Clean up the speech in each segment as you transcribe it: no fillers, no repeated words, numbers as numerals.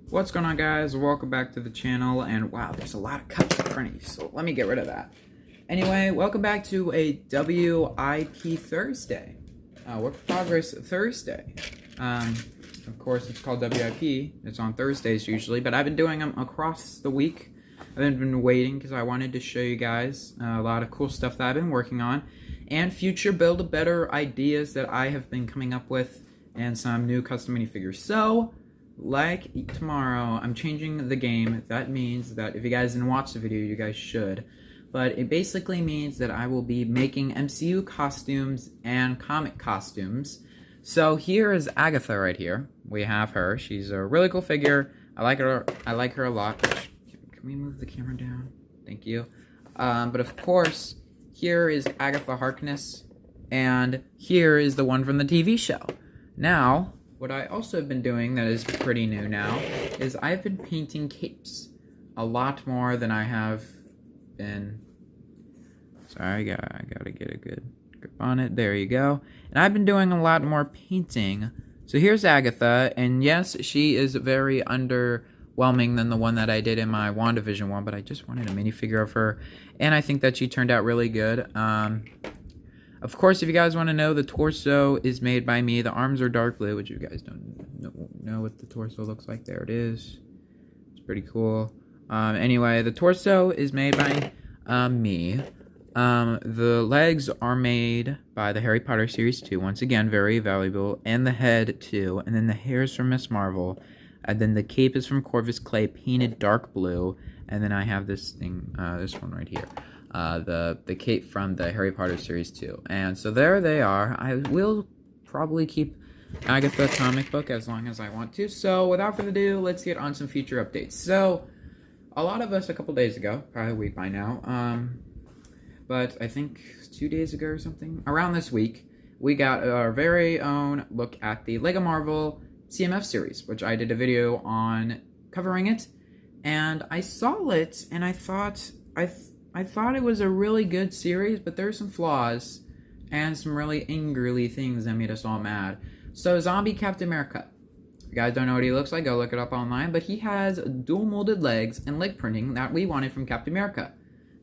What's going on, guys? Welcome back to the channel, and wow, there's a lot of cuts in front of you, so let me get rid of that. Anyway, welcome back to a W.I.P. Thursday. Work Progress Thursday. Of course, it's called W.I.P. It's on Thursdays usually, but I've been doing them across the week. I've been waiting because I wanted to show you guys a lot of cool stuff that I've been working on, and future Build-A-Better ideas that I have been coming up with, and some new custom minifigures. So, like tomorrow, I'm changing the game. That means that if you guys didn't watch the video, you guys should. But it basically means that I will be making MCU costumes and comic costumes. So here is Agatha right here. We have her. She's a really cool figure. I like her a lot. Can we move the camera down? Thank you. But of course, here is Agatha Harkness, and here is the one from the TV show. Now, what I also have been doing that is pretty new now is I've been painting capes a lot more than I have been. Sorry, I gotta get a good grip on it. There you go. And I've been doing a lot more painting. So here's Agatha, and yes, she is very underwhelming than the one that I did in my WandaVision one, but I just wanted a minifigure of her, and I think that she turned out really good. Of course, if you guys want to know, the torso is made by me. The arms are dark blue, which you guys don't know what the torso looks like. There it is. It's pretty cool. Anyway, the torso is made by me. The legs are made by the Harry Potter Series 2. Once again, very valuable. And the head, too. And then the hair is from Miss Marvel. And then the cape is from Corvus Clay, painted dark blue. And then I have this thing, this one right here. The cape from the Harry Potter Series 2. And so there they are. I will probably keep Agatha comic book as long as I want to. So without further ado, let's get on some future updates. So a lot of us a couple days ago, probably a week by now, but I think 2 days ago or something, around this week, we got our very own look at the LEGO Marvel CMF series, which I did a video on covering it. And I saw it, and I thought it was a really good series, but there's some flaws and some really angrily things that made us all mad. So, Zombie Captain America. If you guys don't know what he looks like, go look it up online. But he has dual molded legs and leg printing that we wanted from Captain America.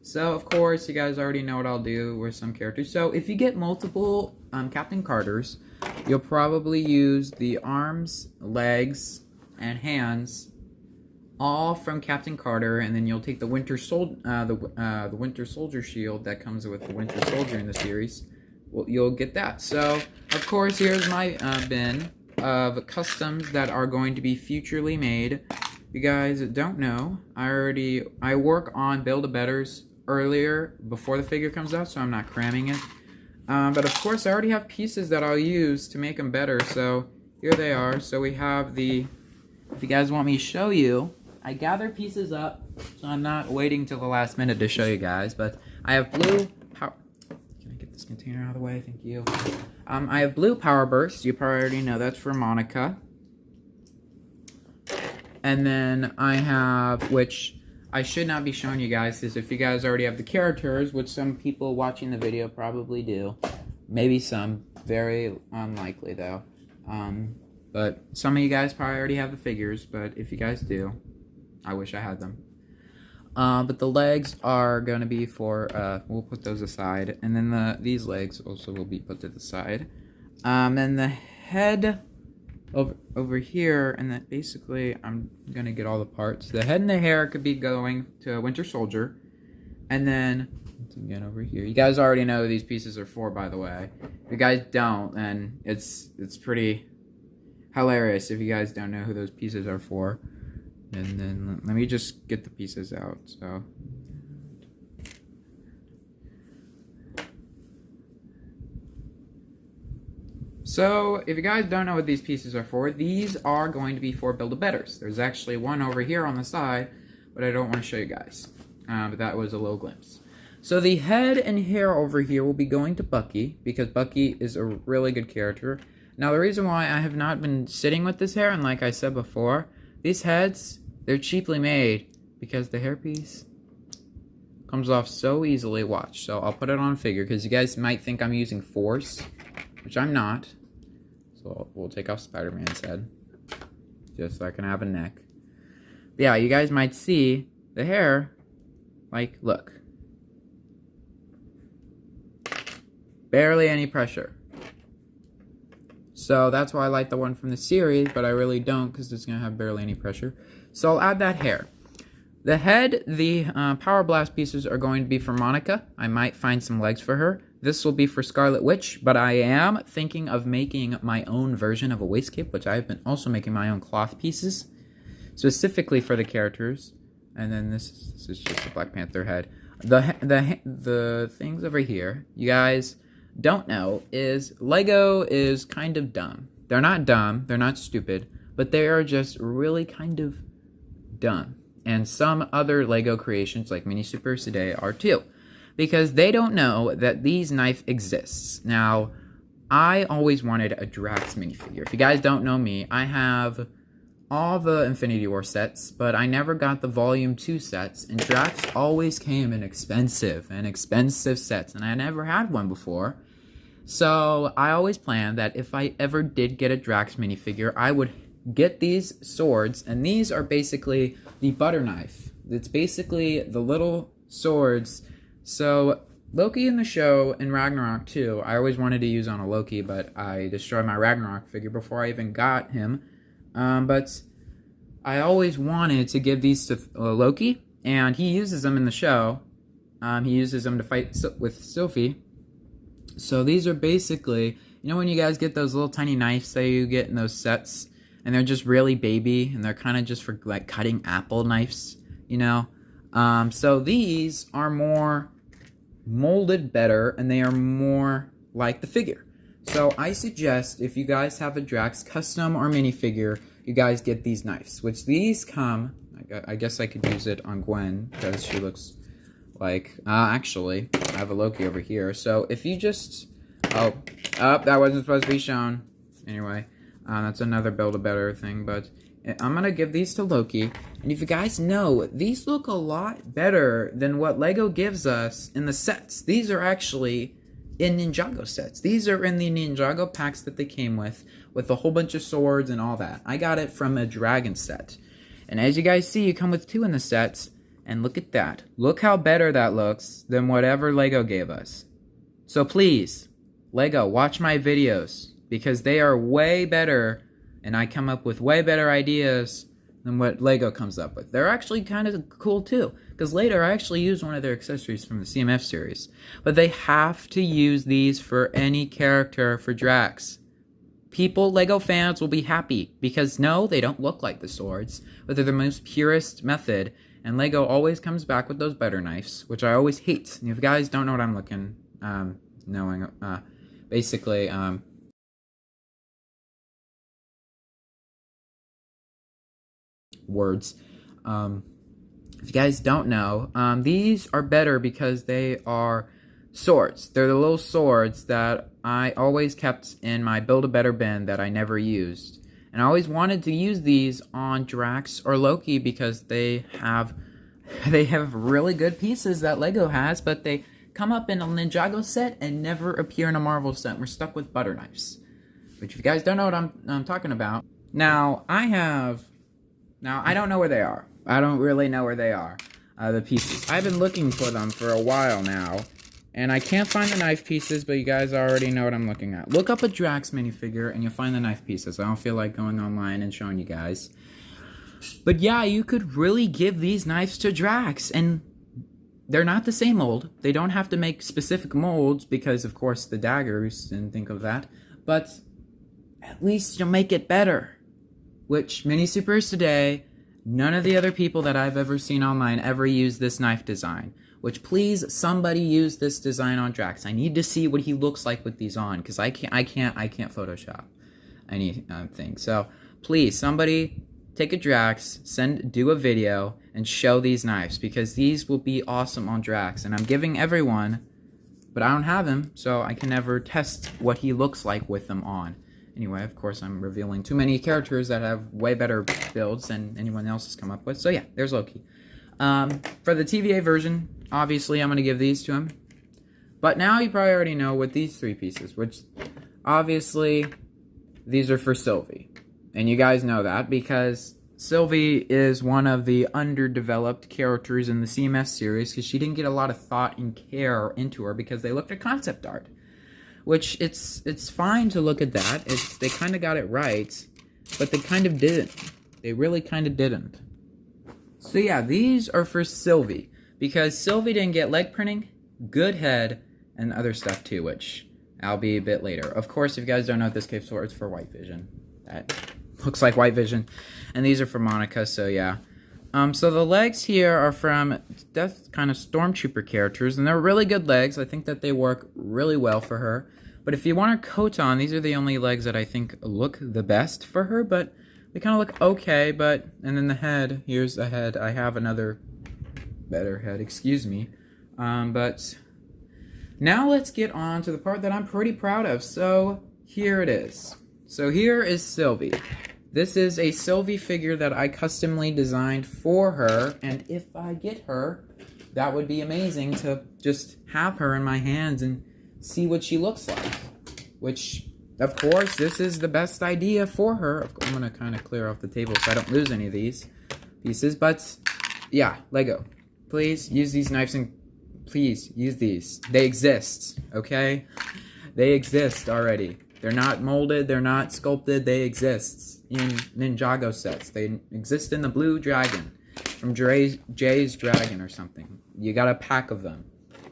So, of course, you guys already know what I'll do with some characters. So, if you get multiple Captain Carters, you'll probably use the arms, legs, and hands all from Captain Carter, and then you'll take the Winter Soldier shield that comes with the Winter Soldier in the series. Well, you'll get that. So, of course, here's my bin of customs that are going to be futurely made. If you guys don't know, I work on Build-A-Betters earlier before the figure comes out, so I'm not cramming it. But of course, I already have pieces that I'll use to make them better. So here they are. So we have the. If you guys want me to show you, I gather pieces up, so I'm not waiting till the last minute to show you guys, but I have blue power... Can I get this container out of the way? Thank you. I have blue power burst. You probably already know that's for Monica. And then I have, which I should not be showing you guys, because if you guys already have the characters, which some people watching the video probably do, maybe some, very unlikely though. But some of you guys probably already have the figures, but if you guys do, I wish I had them. But the legs are going to be for, we'll put those aside. And then these legs also will be put to the side. And the head over here, and then basically I'm going to get all the parts. The head and the hair could be going to Winter Soldier. And then, once again over here. You guys already know who these pieces are for, by the way. If you guys don't, then it's pretty hilarious if you guys don't know who those pieces are for. And then let me just get the pieces out. So if you guys don't know what these pieces are for, these are going to be for Build-A-Betters. There's actually one over here on the side, but I don't want to show you guys. But that was a little glimpse. So the head and hair over here will be going to Bucky, because Bucky is a really good character. Now the reason why I have not been sitting with this hair, and like I said before, these heads, they're cheaply made because the hairpiece comes off so easily. Watch. So I'll put it on figure because you guys might think I'm using force, which I'm not. So we'll take off Spider-Man's head just so I can have a neck. But yeah, you guys might see the hair, like, look. Barely any pressure. So that's why I like the one from the series, but I really don't because it's going to have barely any pressure. So I'll add that hair. The head, the Power Blast pieces are going to be for Monica. I might find some legs for her. This will be for Scarlet Witch, but I am thinking of making my own version of a waist cape, which I've been also making my own cloth pieces, specifically for the characters. And then this is just the Black Panther head. The things over here, you guys don't know, is Lego is kind of dumb. They're not dumb, they're not stupid, but they are just really kind of dumb. And some other Lego creations like Mini Supers today are too, because they don't know that these knife exists. Now, I always wanted a Drax minifigure. If you guys don't know me, I have all the Infinity War sets, but I never got the Volume 2 sets, and Drax always came in expensive sets, and I never had one before. So I always planned that if I ever did get a Drax minifigure, I would get these swords, and these are basically the butter knife. It's basically the little swords. So Loki in the show, and Ragnarok too, I always wanted to use on a Loki, but I destroyed my Ragnarok figure before I even got him. But I always wanted to give these to Loki, and he uses them in the show. He uses them to fight with Sylvie. So these are basically, you know when you guys get those little tiny knives that you get in those sets, and they're just really baby, and they're kind of just for like cutting apple knives, you know? So these are more molded better, and they are more like the figure. So I suggest if you guys have a Drax custom or minifigure, you guys get these knives, which these come, I guess I could use it on Gwen, because she looks like, actually, I have a Loki over here. So if you just, that wasn't supposed to be shown. Anyway, that's another Build-A-Better thing, but I'm going to give these to Loki. And if you guys know, these look a lot better than what Lego gives us in the sets. These are actually in Ninjago sets. These are in the Ninjago packs that they came with a whole bunch of swords and all that. I got it from a dragon set. And as you guys see, you come with 2 in the sets. And look at that. Look how better that looks than whatever Lego gave us. So please, Lego, watch my videos, because they are way better, and I come up with way better ideas than what Lego comes up with. They're actually kind of cool too, because later I actually used one of their accessories from the CMF series. But they have to use these for any character for Drax. People, Lego fans, will be happy, because no, they don't look like the swords, but they're the most purest method. And Lego always comes back with those butter knives, which I always hate. And if you guys don't know what I'm looking, basically, words. If you guys don't know, these are better because they are swords. They're the little swords that I always kept in my Build-A-Better bin that I never used. And I always wanted to use these on Drax or Loki because they have really good pieces that Lego has, but they come up in a Ninjago set and never appear in a Marvel set. We're stuck with butter knives. Which if you guys don't know what I'm talking about. Now, I don't know where they are. I don't really know where they are, the pieces. I've been looking for them for a while now. And I can't find the knife pieces, but you guys already know what I'm looking at. Look up a Drax minifigure, and you'll find the knife pieces. I don't feel like going online and showing you guys. But yeah, you could really give these knives to Drax, and they're not the same mold. They don't have to make specific molds, because, of course, the daggers, didn't think of that. But at least you'll make it better. Which, Mini Supers today, none of the other people that I've ever seen online ever use this knife design. Which, please, somebody use this design on Drax. I need to see what he looks like with these on, because I can't Photoshop anything. So, please, somebody take a Drax, do a video, and show these knives, because these will be awesome on Drax. And I'm giving everyone, but I don't have him, so I can never test what he looks like with them on. Anyway, of course, I'm revealing too many characters that have way better builds than anyone else has come up with. So yeah, there's Loki. For the TVA version, obviously I'm going to give these to him. But now you probably already know with these 3 pieces, which obviously these are for Sylvie. And you guys know that because Sylvie is one of the underdeveloped characters in the CMS series because she didn't get a lot of thought and care into her because they looked at concept art. Which, it's fine to look at that. They kind of got it right, but they kind of didn't. They really kind of didn't. So yeah, these are for Sylvie. Because Sylvie didn't get leg printing, good head, and other stuff too, which I'll be a bit later. Of course, if you guys don't know what this cape's for, it's for white vision. That looks like white vision. And these are for Monica, so yeah. So the legs here are from that's kind of stormtrooper characters, and they're really good legs. I think that they work really well for her. But if you want her coat on, these are the only legs that I think look the best for her, but they kind of look okay, and then the head, here's the head. I have another better head, excuse me. But now let's get on to the part that I'm pretty proud of. So here it is. So here is Sylvie. This is a Sylvie figure that I customly designed for her, and if I get her, that would be amazing to just have her in my hands and see what she looks like. Which, of course, this is the best idea for her. I'm going to kind of clear off the table so I don't lose any of these pieces, but yeah, Lego. Please use these knives and please use these. They exist, okay? They exist already. They're not molded, they're not sculpted, they exist in Ninjago sets. They exist in the Blue Dragon from Jay's Dragon or something. You got a pack of them,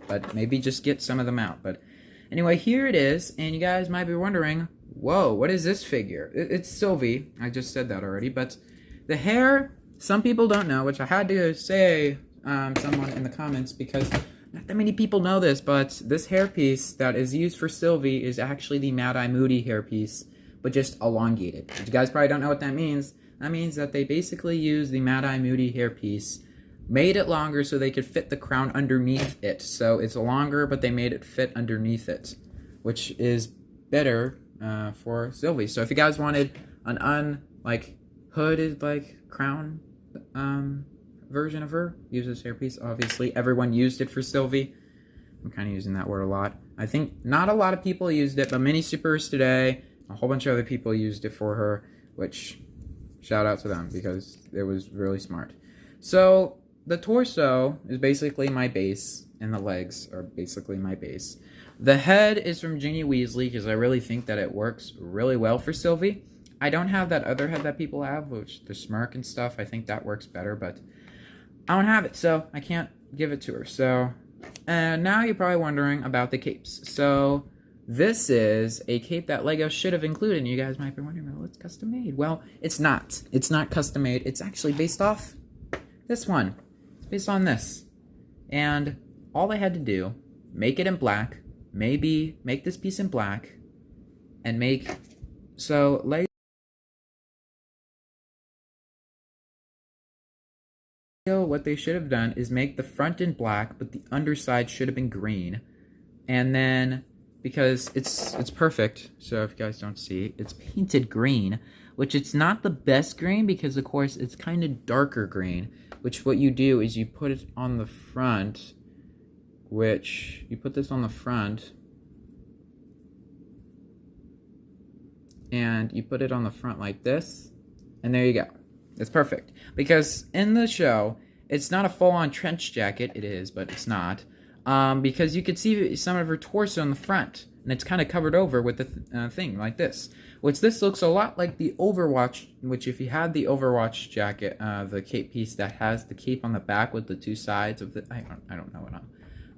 but maybe just get some of them out. But anyway, here it is, and you guys might be wondering, whoa, what is this figure? It's Sylvie, I just said that already, but the hair, some people don't know, which I had to say someone in the comments because not that many people know this, but this hairpiece that is used for Sylvie is actually the Mad Eye Moody hairpiece, but just elongated. But you guys probably don't know what that means. That means that they basically used the Mad Eye Moody hairpiece, made it longer so they could fit the crown underneath it. So it's longer, but they made it fit underneath it, which is better for Sylvie. So if you guys wanted an hooded crown version of her, use this hairpiece. Obviously, everyone used it for Sylvie. I'm kind of using that word a lot. I think not a lot of people used it, but Mini Supers today, a whole bunch of other people used it for her, which shout out to them because it was really smart. So the torso is basically my base, and the legs are basically my base. The head is from Ginny Weasley because I really think that it works really well for Sylvie. I don't have that other head that people have, which the smirk and stuff. I think that works better, but I don't have it, so I can't give it to her. So, and now you're probably wondering about the capes. So, this is a cape that Lego should have included. And you guys might be wondering, well, it's custom made. Well, it's not. It's not custom made. It's actually based off this one. It's based on this. And all I had to do, make it in black, maybe make this piece in black, and make, so Lego, what they should have done is make the front in black, but the underside should have been green. And then, because it's perfect, so if you guys don't see, it's painted green, which it's not the best green because, of course, it's kind of darker green, which what you do is you put it on the front, which you put this on the front, and you put it on the front like this, and there you go. It's perfect. Because in the show, it's not a full-on trench jacket. It is, but it's not. Because you could see some of her torso in the front. And it's kind of covered over with the thing like this. Which this looks a lot like the Overwatch. Which if you had the Overwatch jacket, the cape piece that has the cape on the back with the two sides of the... I don't know what I'm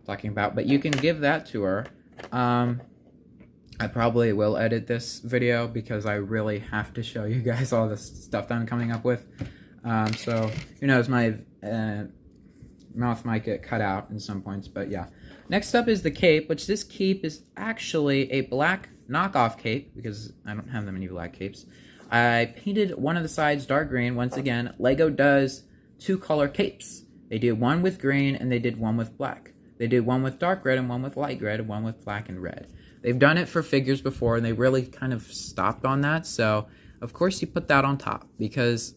talking about. But you can give that to her. I probably will edit this video because I really have to show you guys all this stuff that I'm coming up with. So, who knows, my mouth might get cut out in some points, but yeah. Next up is the cape, which this cape is actually a black knockoff cape because I don't have that many black capes. I painted one of the sides dark green. Once again, Lego does two color capes. They did one with green and they did one with black. They did one with dark red and one with light red and one with black and red. They've done it for figures before, and they really kind of stopped on that. So, of course, you put that on top because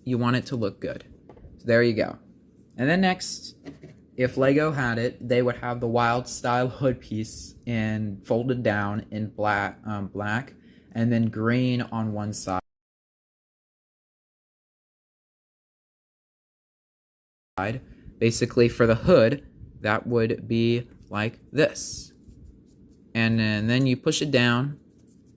you want it to look good. So there you go. And then next, if Lego had it, they would have the wild style hood piece in folded down in black, and then green on one side. side. Basically, for the hood, that would be like this. And then you push it down,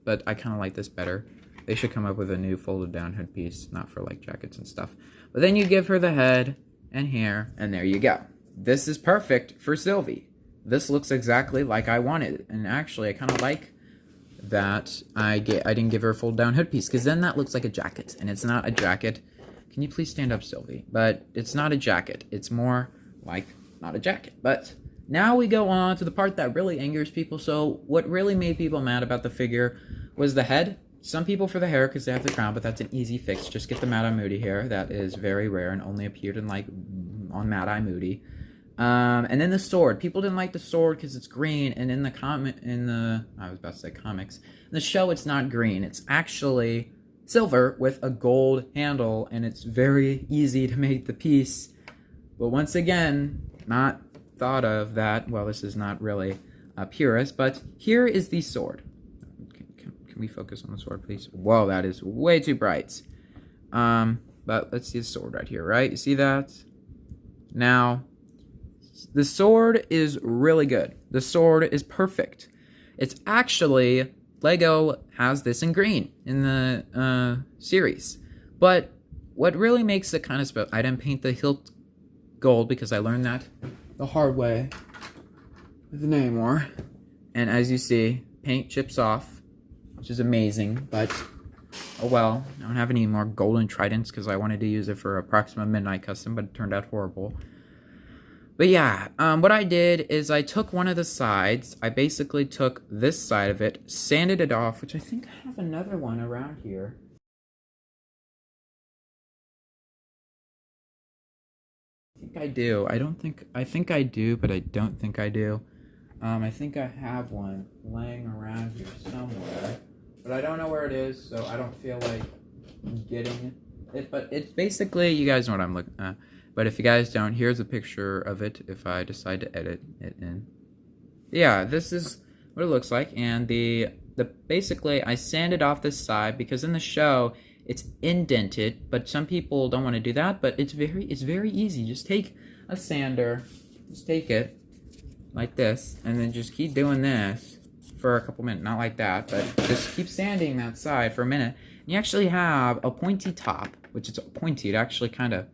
but I kind of like this better. They should come up with a new folded down hood piece, not for like jackets and stuff. But then you give her the head and hair, and there you go. This is perfect for Sylvie. This looks exactly like I wanted. And actually, I kind of like that I didn't give her a fold down hood piece, because then that looks like a jacket, and it's not a jacket. Can you please stand up, Sylvie? But it's not a jacket. It's more like not a jacket. But now we go on to the part that really angers people. So what really made people mad about the figure was the head. Some people for the hair because they have the crown, but that's an easy fix. Just get the Mad Eye Moody hair. That is very rare and only appeared in like on Mad Eye Moody. And then the sword. People didn't like the sword because it's green, and in the I was about to say comics. In the show, it's not green. It's actually silver with a gold handle, and it's very easy to make the piece. But once again, not thought of that. Well, this is not really a purist, but here is the sword. Can we focus on the sword, please? Whoa, that is way too bright. But let's see the sword right here, right? You see that? Now, the sword is really good. The sword is perfect. It's actually, Lego has this in green in the series. But what really makes it kind of special, I didn't paint the hilt gold because I learned that the hard way with the name war. And as you see, paint chips off, which is amazing, but oh well. I don't have any more golden tridents because I wanted to use it for a Proxima Midnight custom, but it turned out horrible. But yeah, what I did is I took one of the sides. I basically took this side of it, sanded it off, which I think I have another one around here. I think I do. I think I do, but I don't think I do. I think I have one laying around here somewhere, but I don't know where it is, so I don't feel like getting it. But it's basically, you guys know what I'm looking at. But if you guys don't, here's a picture of it if I decide to edit it in. Yeah, this is what it looks like. And basically, I sanded off this side because in the show, it's indented. But some people don't want to do that. But it's very easy. Just take a sander, just take it like this, and then just keep doing this for a couple minutes. Not like that, but just keep sanding that side for a minute. And you actually have a pointy top, which is pointy. It actually kind of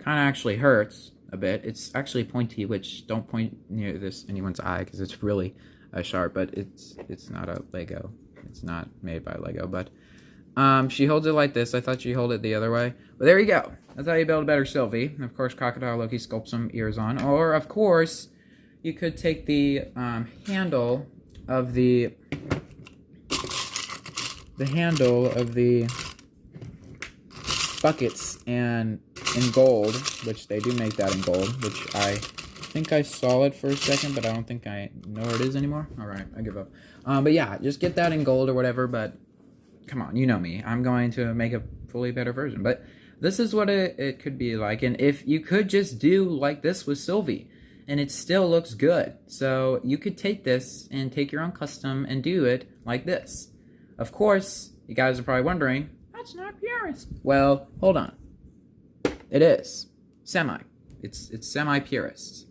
actually hurts a bit. It's actually pointy, which don't point near anyone's eye because it's really sharp, but it's not a Lego. It's not made by Lego, but she holds it like this. I thought she held it the other way, but there you go. That's how you build a better Sylvie. And of course, Crocodile Loki sculpt some ears on, or of course, you could take the handle of the buckets and in gold, which they do make that in gold, which I think I saw it for a second, but I don't think I know where it is anymore. All right, I give up. But yeah, just get that in gold or whatever, but come on, you know me. I'm going to make a fully better version, but this is what it could be like. And if you could just do like this with Sylvie, and it still looks good. So you could take this and take your own custom and do it like this. Of course, you guys are probably wondering, that's not purist. Well, hold on. It is. Semi. It's semi-purist.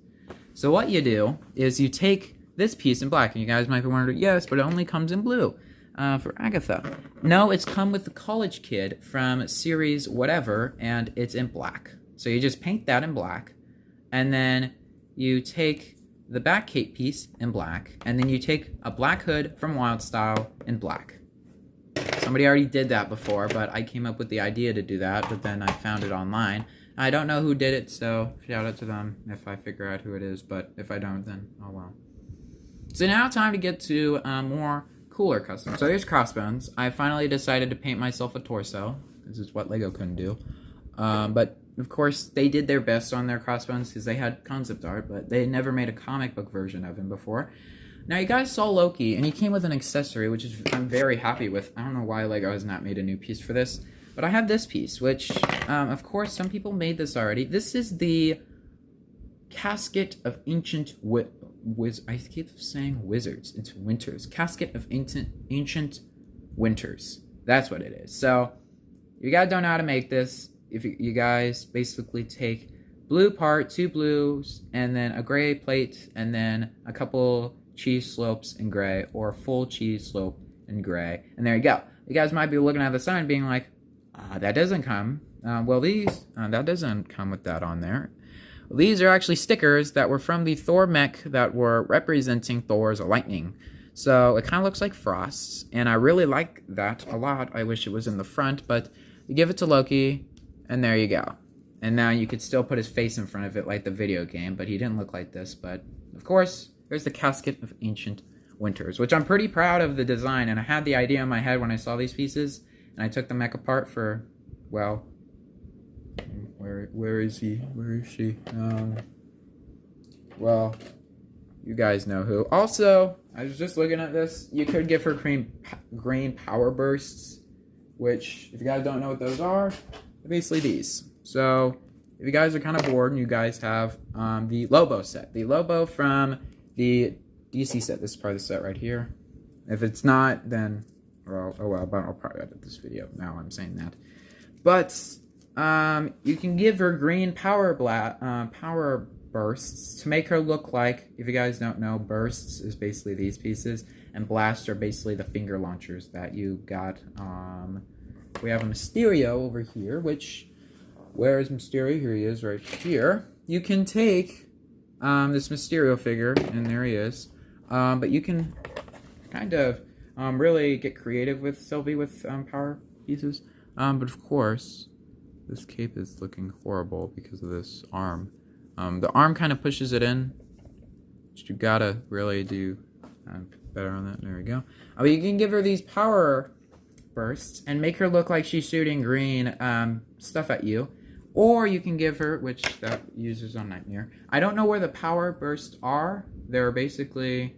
So what you do is you take this piece in black, and you guys might be wondering, yes, but it only comes in blue for Agatha. No, it's come with the college kid from series whatever, and it's in black. So you just paint that in black, and then you take the back cape piece in black, and then you take a black hood from Wild Style in black. Somebody already did that before, but I came up with the idea to do that, but then I found it online. I don't know who did it, so shout out to them if I figure out who it is, but if I don't, then oh well. So now time to get to more cooler customs. So here's Crossbones. I finally decided to paint myself a torso. This is what Lego couldn't do. But of course, they did their best on their Crossbones because they had concept art, but they never made a comic book version of him before. Now, you guys saw Loki, and he came with an accessory, which is I'm very happy with. I don't know why Lego has not made a new piece for this, but I have this piece, which, of course, some people made this already. This is the Casket of Ancient I keep saying Wizards. It's Winters. Casket of Ancient Winters. That's what it is. So, you guys don't know how to make this. if you guys basically take blue part, 2 blues, and then a gray plate, and then a couple cheese slopes in gray, or a full cheese slope in gray, and there you go. You guys might be looking at the sign being like, that doesn't come. Well, that doesn't come with that on there. Well, these are actually stickers that were from the Thor mech that were representing Thor's lightning. So it kind of looks like frosts, and I really like that a lot. I wish it was in the front, but you give it to Loki, and there you go. And now you could still put his face in front of it like the video game, but he didn't look like this. But, of course, there's the Casket of Ancient Winters, which I'm pretty proud of the design, and I had the idea in my head when I saw these pieces, and I took the mech apart for, well, where is he? Where is she? Well, you guys know who. Also, I was just looking at this. You could give her green power bursts, which, if you guys don't know what those are, they're basically these. So, if you guys are kind of bored and you guys have the Lobo set. The Lobo from the DC set. This is part of the set right here. If it's not, then, well, oh well, but I'll probably edit this video now I'm saying that. But, you can give her green power bursts to make her look like, if you guys don't know, bursts is basically these pieces, and blasts are basically the finger launchers that you got. We have a Mysterio over here, which, where is Mysterio? Here he is right here. You can take this Mysterio figure, and there he is, but you can kind of really get creative with Sylvie with power pieces, but of course this cape is looking horrible because of this arm. The arm kind of pushes it in, but you gotta really do better on that. There we go. But you can give her these power bursts and make her look like she's shooting green stuff at you. Or you can give her, which that uses on Nightmare. I don't know where the power bursts are. They're basically,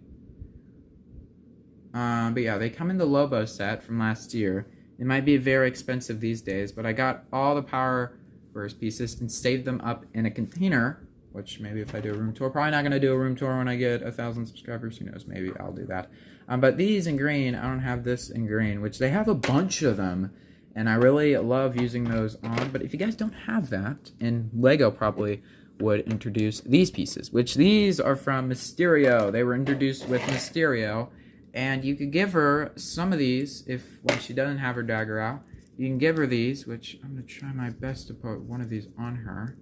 but yeah, they come in the Lobo set from last year. It might be very expensive these days, but I got all the power burst pieces and saved them up in a container, which maybe if I do a room tour, probably not going to do a room tour when I get 1,000 subscribers, who knows, maybe I'll do that. But these in green, I don't have this in green, which they have a bunch of them, and I really love using those on. But if you guys don't have that, and Lego probably would introduce these pieces, which these are from Mysterio. They were introduced with Mysterio, and you could give her some of these when she doesn't have her dagger out. You can give her these, which I'm going to try my best to put one of these on her.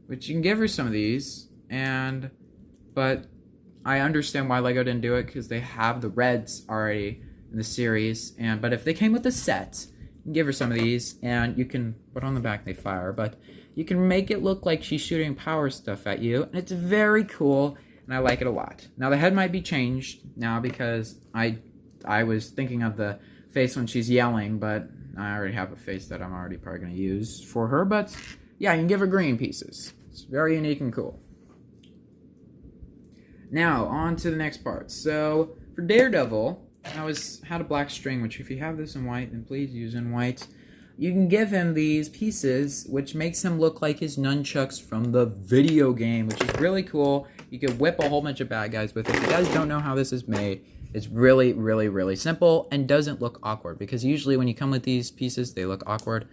Which you can give her some of these, but I understand why Lego didn't do it, because they have the reds already in the series. But if they came with a set, you can give her some of these, and you can put on the back they fire, but you can make it look like she's shooting power stuff at you, and it's very cool, and I like it a lot. Now the head might be changed now because I was thinking of the face when she's yelling, but I already have a face that I'm already probably going to use for her. But yeah, you can give her green pieces. It's very unique and cool. Now, on to the next part. So, for Daredevil, I had a black string, which if you have this in white, then please use in white. You can give him these pieces, which makes him look like his nunchucks from the video game, which is really cool. You can whip a whole bunch of bad guys with it. If you guys don't know how this is made, it's really, really, really simple and doesn't look awkward, because usually when you come with these pieces, they look awkward.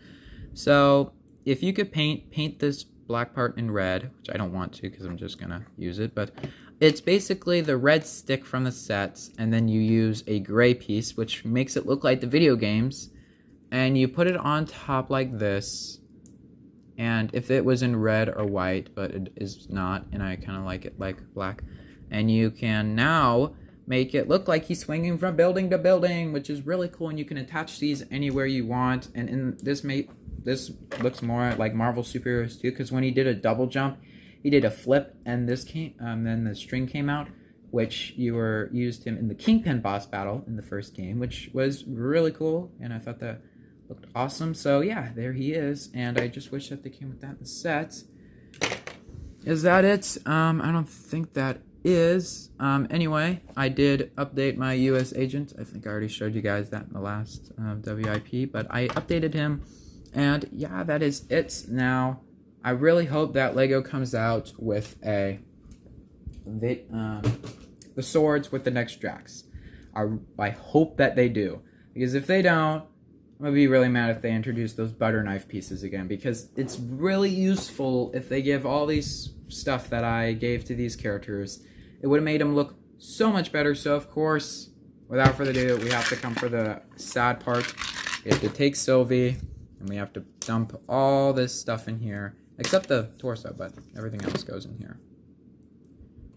So, if you could paint this black part in red, which I don't want to because I'm just going to use it, but it's basically the red stick from the sets, and then you use a gray piece, which makes it look like the video games, and you put it on top like this. And if it was in red or white, but it is not, and I kind of like it like black, and you can now make it look like he's swinging from building to building, which is really cool, and you can attach these anywhere you want. And in this looks more like Marvel superheroes too, because when he did a double jump, he did a flip, and this came, then the string came out, which used him in the Kingpin boss battle in the first game, which was really cool, and I thought that looked awesome. So yeah, there he is, and I just wish that they came with that in the set. Is that it? I don't think that is. Anyway, I did update my US agent. I think I already showed you guys that in the last W.I.P, but I updated him, and yeah, that is it. Now, I really hope that Lego comes out with the swords with the next Drax. I hope that they do, because if they don't, I'm gonna be really mad if they introduce those butter knife pieces again, because it's really useful if they give all these stuff that I gave to these characters. It would have made them look so much better. So of course, without further ado, we have to come for the sad part. We have to take Sylvie, and we have to dump all this stuff in here, except the torso, but everything else goes in here.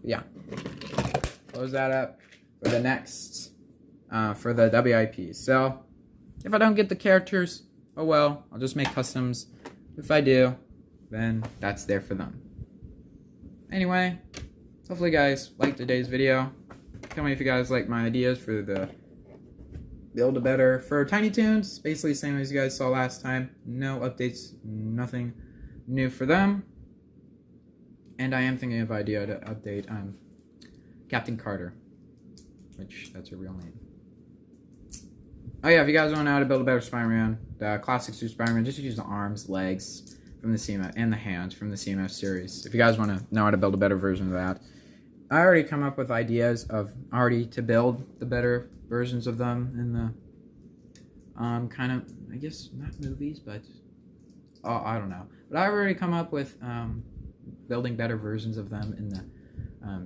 But yeah, close that up for the next, for the W.I.P. So, if I don't get the characters, oh well, I'll just make customs. If I do, then that's there for them. Anyway, hopefully you guys liked today's video. Tell me if you guys like my ideas for the Build-A-Better for Tiny Toons. Basically the same as you guys saw last time. No updates, nothing new for them. And I am thinking of an idea to update Captain Carter, which that's her real name. Oh yeah, if you guys want to know how to build a better Spider-Man, the classic suit Spider-Man, just use the arms, legs from the CMF, and the hands from the CMF series. If you guys want to know how to build a better version of that, I already come up with ideas of already to build the better versions of them in the kind of, I guess not movies, but I don't know. But I already come up with building better versions of them in the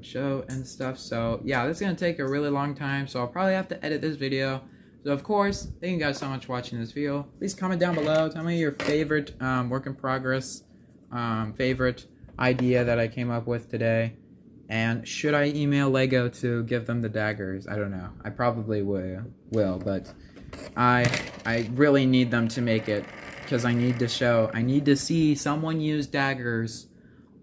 show and stuff. So yeah, this is gonna take a really long time, so I'll probably have to edit this video. So of course, thank you guys so much for watching this video. Please comment down below. Tell me your favorite work in progress, favorite idea that I came up with today. And should I email Lego to give them the daggers? I don't know. I probably will, but I really need them to make it, because I need to see someone use daggers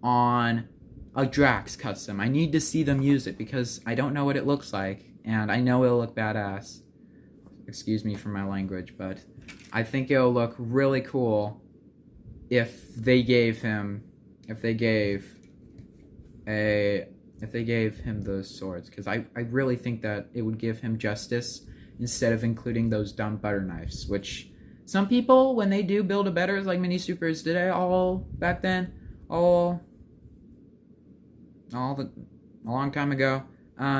on a Drax custom. I need to see them use it, because I don't know what it looks like, and I know it'll look badass. Excuse me for my language, but I think it'll look really cool if they gave him those swords, because I really think that it would give him justice instead of including those dumb butter knives, which some people, when they do Build-A-Better, like Mini Supers did it a long time ago,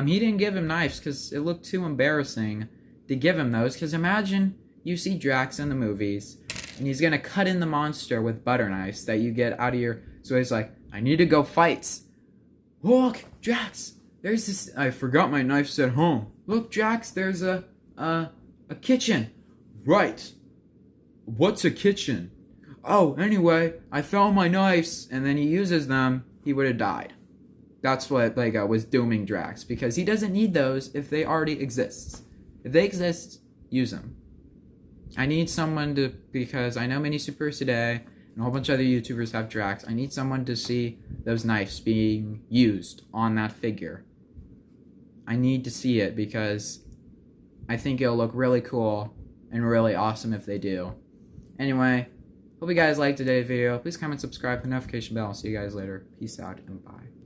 he didn't give him knives because it looked too embarrassing to give him those. Because imagine you see Drax in the movies and he's gonna cut in the monster with butter knives that you get out of your, so he's like, I need to go fight. Look, Drax, there's this, I forgot my knives at home. Look, Drax, there's a kitchen. Right. What's a kitchen? Oh, anyway, I found my knives, and then he uses them, he would have died. That's what Lego was dooming Drax, because he doesn't need those if they already exist. If they exist, use them. I need someone to, because I know Mini Supers today, and a whole bunch of other YouTubers have Drax. I need someone to see those knives being used on that figure. I need to see it, because I think it'll look really cool and really awesome if they do. Anyway, hope you guys liked today's video. Please comment, subscribe, hit the notification bell. I'll see you guys later. Peace out and bye.